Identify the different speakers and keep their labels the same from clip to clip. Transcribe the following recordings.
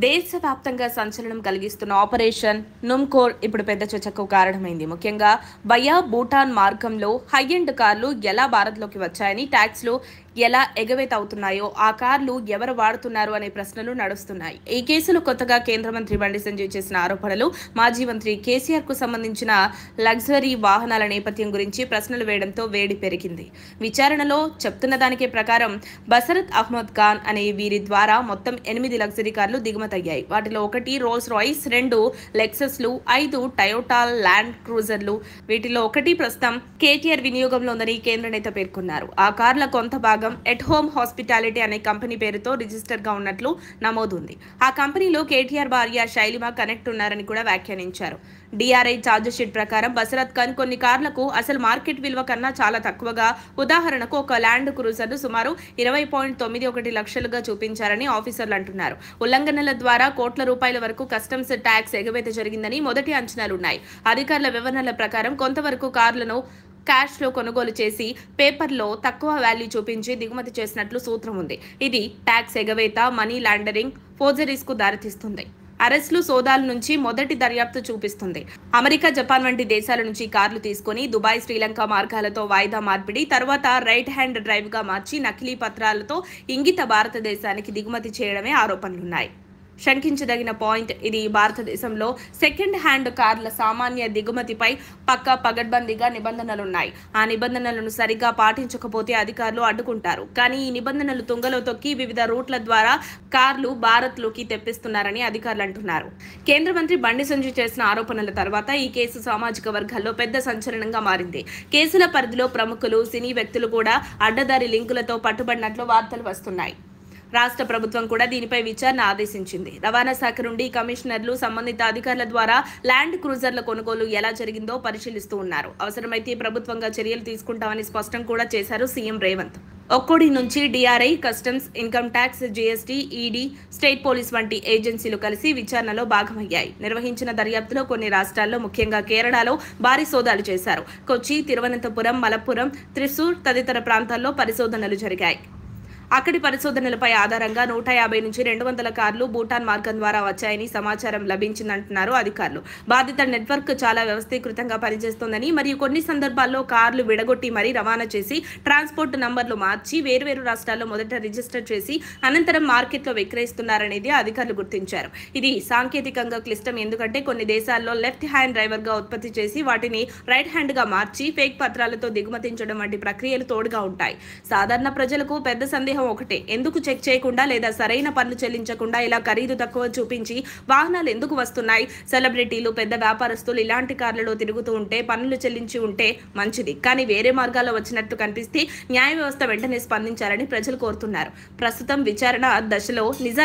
Speaker 1: దేశవ్యాప్తంగా సంచలనం కలిగిస్తున్న ఆపరేషన్ నుమ్కోర్ ఇప్పుడు పెద్ద చర్చకు కారణమైంది. ముఖ్యంగా వయా భూటాన్ మార్గంలో హై ఎండ్ కార్లు ఎలా భారత్లోకి వచ్చాయని, ట్యాక్స్లు ఎలా ఎగవేత అవుతున్నాయో, ఆ కార్లు ఎవరు వాడుతున్నారు అనే ప్రశ్నలు నడుస్తున్నాయి. ఈ కేసులో కొత్తగా కేంద్ర మంత్రి బండి సంజయ్ చేసిన ఆరోపణలు, మాజీ మంత్రి కేసీఆర్ కు సంబంధించిన లగ్జరీ వాహనాల నేపథ్యం గురించి ప్రశ్నలు వేయడంతో వేడి పెరిగింది. విచారణలో చెప్తున్న దానికే ప్రకారం బసరత్ అహ్మద్ ఖాన్ అనే వీరి ద్వారా మొత్తం 8 లగ్జరీ కార్లు దిగుమతయ్యాయి. వాటిలో 1 రోల్స్ రాయిస్, 2 లెక్సస్లు, 5 టయోటా ల్యాండ్ క్రూజర్లు. వీటిలో 1 ప్రస్తుతం కేటీఆర్ వినియోగంలో ఉందని కేంద్ర నేత పేర్కొన్నారు. ఆ కార్ల కొంత భాగం ఎట్ హోమ్ హాస్పిటాలిటీ అనే కంపెనీ పేరుతో రిజిస్టర్ గా ఉన్నట్లు నమోదుంది. ఆ కంపెనీలో కేటీఆర్ భార్య శైలిమ కనెక్ట్ ఉన్నారని కూడా వ్యాఖ్యానించారు. డిఆర్ఐ ఛార్జిషీట్ ప్రకారం బసరత్ ఖాన్ కొన్ని కార్లకు అసలు మార్కెట్ విలువ కన్నా చాలా తక్కువగా, ఉదాహరణకు ఒక ల్యాండ్ క్రూజర్ను సుమారు 20.91 లక్షలుగా చూపించారని ఆఫీసర్లు అంటున్నారు. ఉల్లంఘనల ద్వారా కోట్ల రూపాయల వరకు కస్టమ్స్ ట్యాక్స్ ఎగవేత జరిగిందని మొదటి అంచనాలున్నాయి. అధికారుల వివరణల ప్రకారం కొంతవరకు కార్లను క్యాష్ లో కొనుగోలు చేసి పేపర్లో తక్కువ వాల్యూ చూపించి దిగుమతి చేసినట్లు సూత్రం ఉంది. ఇది ట్యాక్స్ ఎగవేత, మనీ లాండరింగ్, ఫోర్జరీస్ కు దారితీస్తుంది. అరెస్టులు, సోదాల నుంచి మొదటి దర్యాప్తు చూపిస్తుంది. అమెరికా, జపాన్ వంటి దేశాల నుంచి కార్లు తీసుకుని దుబాయ్, శ్రీలంక మార్గాలతో వాయిదా మార్పిడి, తర్వాత రైట్ హ్యాండ్ డ్రైవ్ గా మార్చి నకిలీ పత్రాలతో ఇంగిత భారతదేశానికి దిగుమతి చేయడమే ఆరోపణలున్నాయి. శంకించదగిన పాయింట్ ఇది. భారతదేశంలో సెకండ్ హ్యాండ్ కార్ల సామాన్య దిగుమతిపై పక్కా పగడ్బందీగా నిబంధనలున్నాయి. ఆ నిబంధనలను సరిగా పాటించకపోతే అధికారులు అడ్డుకుంటారు. కానీ ఈ నిబంధనలు తుంగలో తొక్కి వివిధ రూట్ల ద్వారా కార్లు భారత్లోకి తెప్పిస్తున్నారని అధికారులు అంటున్నారు. కేంద్ర మంత్రి బండి సంజయ్ చేసిన ఆరోపణల తర్వాత ఈ కేసు సామాజిక వర్గాల్లో పెద్ద సంచలనంగా మారింది. కేసుల పరిధిలో ప్రముఖులు, సినీ వ్యక్తులు కూడా అడ్డదారి లింకులతో పట్టుబడినట్లు వార్తలు వస్తున్నాయి. రాష్ట్ర ప్రభుత్వం కూడా దీనిపై విచారణ ఆదేశించింది. రవాణా శాఖ నుండి కమిషనర్లు సంబంధిత అధికారుల ద్వారా ల్యాండ్ క్రూజర్ల కొనుగోలు ఎలా జరిగిందో పరిశీలిస్తూ ఉన్నారు. అవసరమైతే ప్రభుత్వంగా చర్యలు తీసుకుంటామని స్పష్టం కూడా చేశారు సీఎం రేవంత్. ఒక్కోడి నుంచి DRI, customs, income tax, GST, ED, state police వంటి ఏజెన్సీలు కలిసి విచారణలో భాగమయ్యాయి. నిర్వహించిన దర్యాప్తులో కొన్ని రాష్ట్రాల్లో, ముఖ్యంగా కేరళలో భారీ సోదాలు చేశారు. కొచ్చి, తిరువనంతపురం, మలప్పురం, త్రిశూర్ తదితర ప్రాంతాల్లో పరిశోధనలు జరిగాయి. అక్కడి పరిశోధనలపై ఆధారంగా 150 నుంచి 200 కార్లు భూటాన్ మార్గం ద్వారా వచ్చాయని సమాచారం లభించిందంటున్నారు అధికారులు. బాధిత నెట్వర్క్ చాలా వ్యవస్థీకృతంగా పనిచేస్తోందని, మరియు కొన్ని సందర్భాల్లో కార్లు విడగొట్టి మరీ రవాణా చేసి ట్రాన్స్పోర్ట్ నంబర్లు మార్చి వేర్వేరు రాష్ట్రాల్లో మొదట రిజిస్టర్ చేసి అనంతరం మార్కెట్లో విక్రయిస్తున్నారనేది అధికారులు గుర్తించారు. ఇది సాంకేతికంగా క్లిష్టం, ఎందుకంటే కొన్ని దేశాల్లో లెఫ్ట్ హ్యాండ్ డ్రైవర్ గా ఉత్పత్తి చేసి వాటిని రైట్ హ్యాండ్ గా మార్చి ఫేక్ పత్రాలతో దిగుమతించడం వంటి ప్రక్రియలు తోడుగా ఉంటాయి. సాధారణ ప్రజలకు పెద్ద సందేహం ఒకటే, ఎందుకు చెక్ చేయకుండా లేదా సరైన పన్ను చెల్లించకుండా ఇలా ఖరీదు తక్కువ చూపించి వాహనాలు ఎందుకు వస్తున్నాయి? సెలబ్రిటీలు, పెద్ద వ్యాపారస్తులు ఇలాంటి కార్లలో తిరుగుతూ ఉంటే పన్నులు చెల్లించి ఉంటే మంచిది, కానీ వేరే మార్గాల్లో వచ్చినట్టు కనిపిస్తే న్యాయ వ్యవస్థ వెంటనే స్పందించాలని ప్రజలు కోరుతున్నారు. ప్రస్తుతం విచారణ దశలో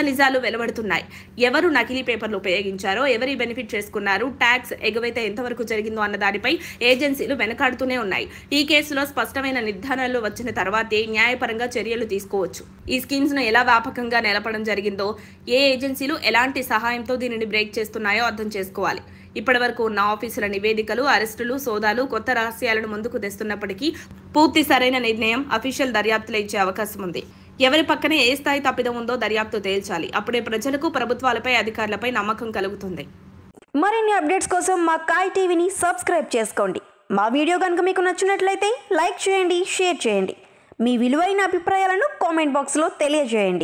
Speaker 1: నిజాలు వెలువడుతున్నాయి. ఎవరు నకిలీ పేపర్లు ఉపయోగించారో, ఎవరి బెనిఫిట్ చేసుకున్నారు, ట్యాక్స్ ఎగవేత ఎంతవరకు జరిగిందో అన్న దానిపై ఏజెన్సీలు వెనకాడుతూనే ఉన్నాయి. ఈ కేసులో స్పష్టమైన నిర్ధారణలు వచ్చిన తర్వాతే న్యాయపరంగా చర్యలు తీసుకోవచ్చు. ఈ స్కీమ్స్ ను ఎలా వ్యాపకంగా నెలపడం జరిగిందో, ఏ ఏజెన్సీలు ఎలాంటి సహాయంతో దీనిని బ్రేక్ చేస్తున్నాయో అర్థం చేసుకోవాలి. ఇప్పటి వరకు ఉన్న ఆఫీసుల నివేదికలు, అరెస్టులు, సోదాలు కొత్త రహస్యాలను ముందుకు తెస్తున్నప్పటికీ పూర్తి సరైన నిర్ణయం అఫీషియల్ దర్యాప్తులో ఇచ్చే అవకాశం ఉంది. ఎవరి పక్కన ఏ స్థాయి తప్పిదం ఉందో దర్యాప్తు తేల్చాలి. అప్పుడే ప్రజలకు, ప్రభుత్వాలపై, అధికారులపై నమ్మకం కలుగుతుంది.
Speaker 2: మరిన్ని అప్డేట్స్ కోసం మా కాయ్ టీవీని సబ్స్క్రైబ్ చేసుకోండి. మా వీడియో కనుక మీకు నచ్చినట్లయితే లైక్ చేయండి, షేర్ చేయండి. మీ విలువైన అభిప్రాయాలను కామెంట్ బాక్స్లో తెలియజేయండి.